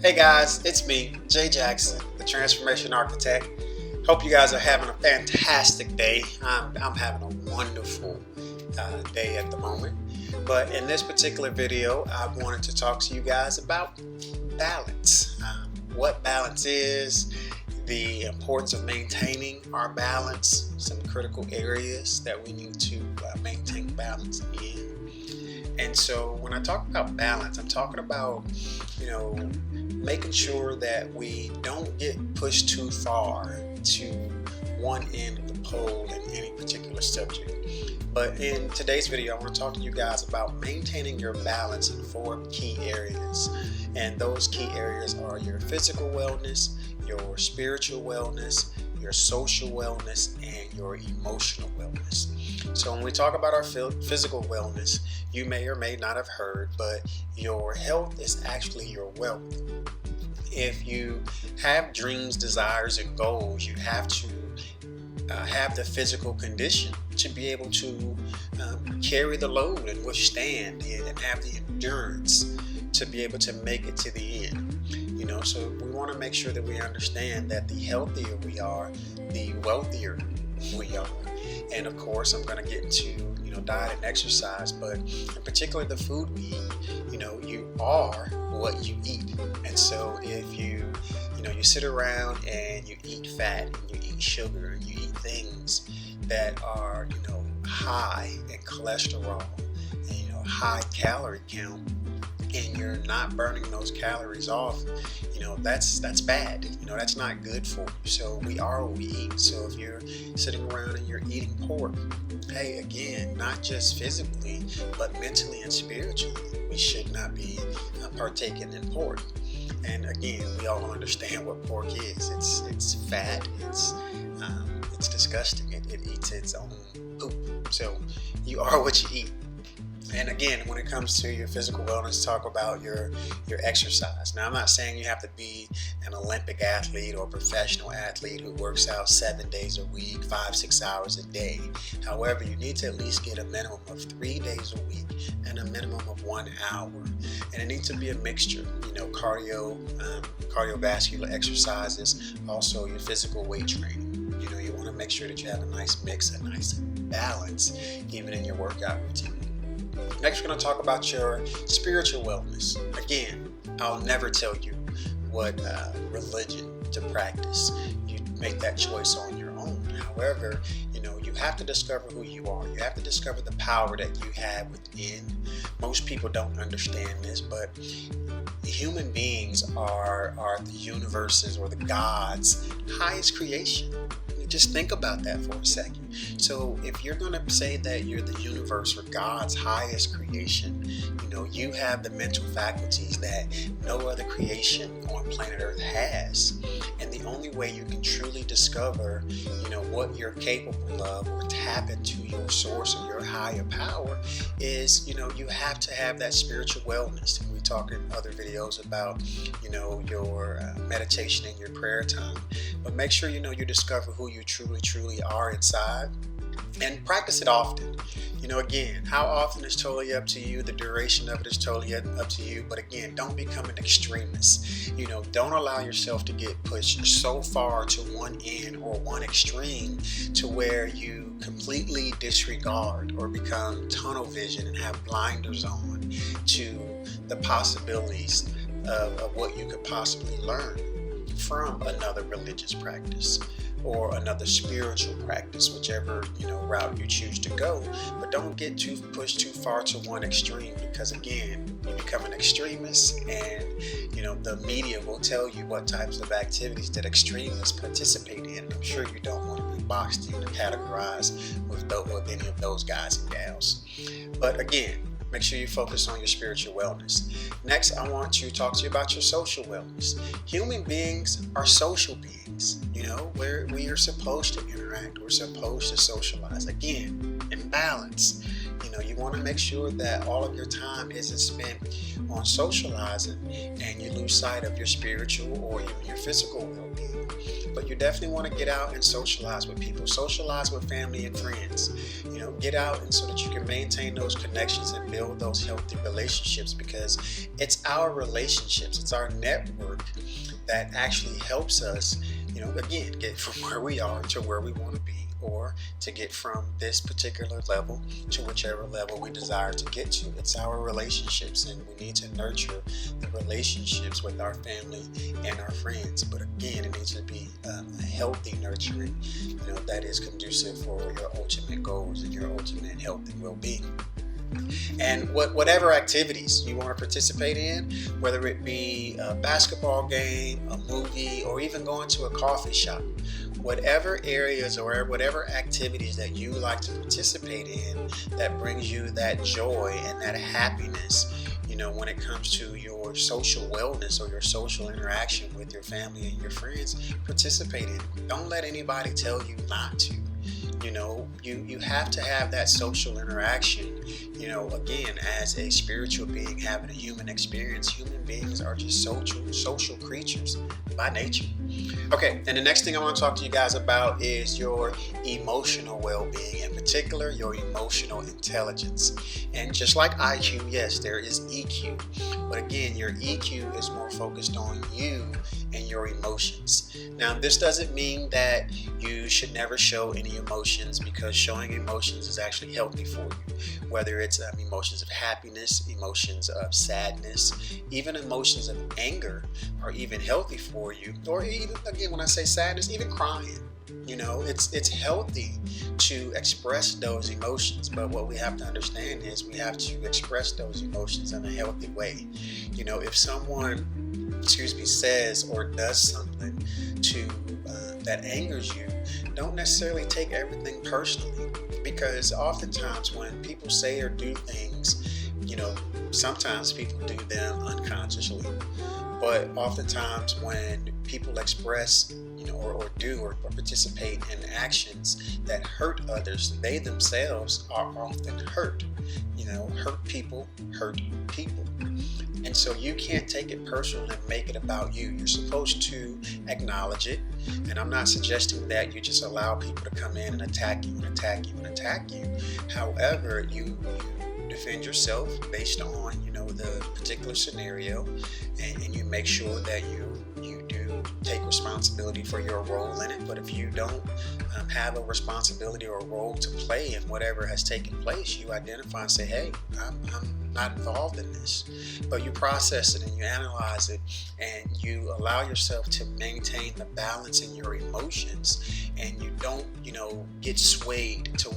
Hey guys, it's me, Jay Jackson, the Transformation Architect. Hope you guys are having a fantastic day. I'm having a wonderful day at the moment. But in this particular video, I wanted to talk to you guys about balance. What balance is, the importance of maintaining our balance, some critical areas that we need to maintain balance in. And so when I talk about balance, I'm talking about, making sure that we don't get pushed too far to one end of the pole in any particular subject. But in today's video, I want to talk to you guys about maintaining your balance in 4 key areas. And those key areas are your physical wellness, your spiritual wellness, your social wellness, and your emotional wellness. So when we talk about our physical wellness, you may or may not have heard, but your health is actually your wealth. If you have dreams, desires, and goals, you have to have the physical condition to be able to carry the load and withstand it and have the endurance to be able to make it to the end. So we want to make sure that we understand that the healthier we are, the wealthier we are. And of course, I'm going to get into diet and exercise, but in particular the food we eat. You are what you eat. And so if you sit around and you eat fat and you eat sugar and you eat things that are high in cholesterol and high calorie count, and you're not burning those calories off, that's bad. That's not good for you. So we are what we eat. So if you're sitting around and you're eating pork, hey, again, not just physically, but mentally and spiritually, we should not be partaking in pork. And again, we all understand what pork is. It's fat. It's disgusting. It eats its own poop. So you are what you eat. And again, when it comes to your physical wellness, talk about your exercise. Now, I'm not saying you have to be an Olympic athlete or a professional athlete who works out 7 days a week, 5-6 hours a day. However, you need to at least get a minimum of 3 days a week and a minimum of 1 hour. And it needs to be a mixture, cardiovascular exercises, also your physical weight training. You want to make sure that you have a nice mix, a nice balance, even in your workout routine. Next, we're going to talk about your spiritual wellness. Again, I'll never tell you what religion to practice. You make that choice on your own. However, you have to discover who you are. You have to discover the power that you have within. Most people don't understand this, but human beings are the universe's or the God's highest creation. Just think about that for a second. So if you're going to say that you're the universe or God's highest creation, you have the mental faculties that no other creation on planet Earth has. And the only way you can truly discover, what you're capable of or tap into your source or your higher power is, you have to have that spiritual wellness. And we talk in other videos about, your meditation and your prayer time. But make sure, you discover who you truly are inside and practice it often. Again, how often is totally up to you. The duration of it is totally up to you. But again, don't become an extremist. Don't allow yourself to get pushed so far to one end or one extreme to where you completely disregard or become tunnel vision and have blinders on to the possibilities of what you could possibly learn from another religious practice or another spiritual practice, whichever route you choose to go. But don't get pushed too far to one extreme, because again, you become an extremist, and the media will tell you what types of activities that extremists participate in. I'm sure you don't want to be boxed in or categorized with any of those guys and gals. But again, make sure you focus on your spiritual wellness. Next, I want to talk to you about your social wellness. Human beings are social beings. We are supposed to interact. We're supposed to socialize. Again, in balance. You want to make sure that all of your time isn't spent on socializing and you lose sight of your spiritual or even your physical well-being. But you definitely want to get out and socialize with people, socialize with family and friends. Get out and so that you can maintain those connections and build those healthy relationships, because it's our relationships, it's our network that actually helps us, again, get from where we are to where we want to be, or to get from this particular level to whichever level we desire to get to. It's our relationships, and we need to nurture the relationships with our family and our friends. But again, it needs to be a healthy nurturing, that is conducive for your ultimate goals and your ultimate health and well-being. And whatever activities you want to participate in, whether it be a basketball game, a movie, or even going to a coffee shop, whatever areas or whatever activities that you like to participate in that brings you that joy and that happiness, when it comes to your social wellness or your social interaction with your family and your friends, participate in. Don't let anybody tell you not to. You have to have that social interaction. Again, as a spiritual being having a human experience, human beings are just social creatures by nature. Okay, and the next thing I want to talk to you guys about is your emotional well-being, in particular, your emotional intelligence. And just like IQ, yes, there is EQ. But again, your EQ is more focused on you and your emotions. Now, this doesn't mean that you should never show any emotions, because showing emotions is actually healthy for you. Whether it's emotions of happiness, emotions of sadness, even emotions of anger are even healthy for you. Or even, again, when I say sadness, even crying. It's healthy to express those emotions, but what we have to understand is we have to express those emotions in a healthy way. If someone says or does something that angers you, don't necessarily take everything personally, because oftentimes when people say or do things, sometimes people do them unconsciously, but oftentimes when people express or do or participate in actions that hurt others, they themselves are often hurt. Hurt people hurt people. And so you can't take it personal and make it about you. You're supposed to acknowledge it. And I'm not suggesting that you just allow people to come in and attack you and attack you and attack you. However, you defend yourself based on, the particular scenario, and you make sure that you do take responsibility for your role in it. But if you don't have a responsibility or a role to play in whatever has taken place, you identify and say, hey, I'm not involved in this. But you process it and you analyze it, and you allow yourself to maintain the balance in your emotions, and you don't get swayed to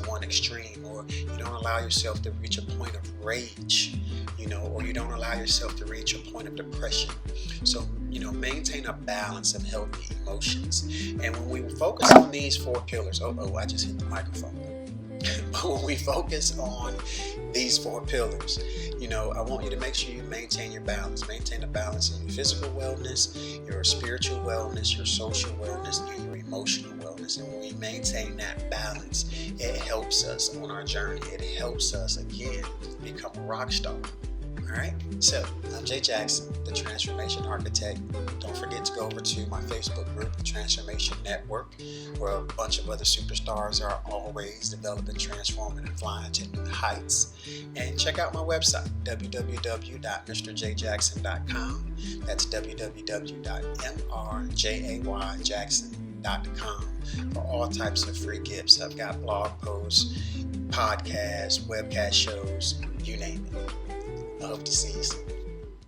one extreme, or you don't allow yourself to reach a point of rage, or you don't allow yourself to reach a point of depression. So maintain a balance of healthy emotions. And when we focus on these 4 pillars, I just hit the microphone. But when we focus on these 4 pillars, I want you to make sure you maintain your balance. Maintain a balance in your physical wellness, your spiritual wellness, your social wellness, and your emotional wellness. And when we maintain that balance, it helps us on our journey. It helps us, again, become a rock star. All right, so I'm Jay Jackson, the Transformation Architect. Don't forget to go over to my Facebook group, the Transformation Network, where a bunch of other superstars are always developing, transforming, and flying to new heights. And check out my website, www.mrjayjackson.com. That's www.mrjayjackson.com for all types of free gifts. I've got blog posts, podcasts, webcast shows, you name it. I hope to see you soon.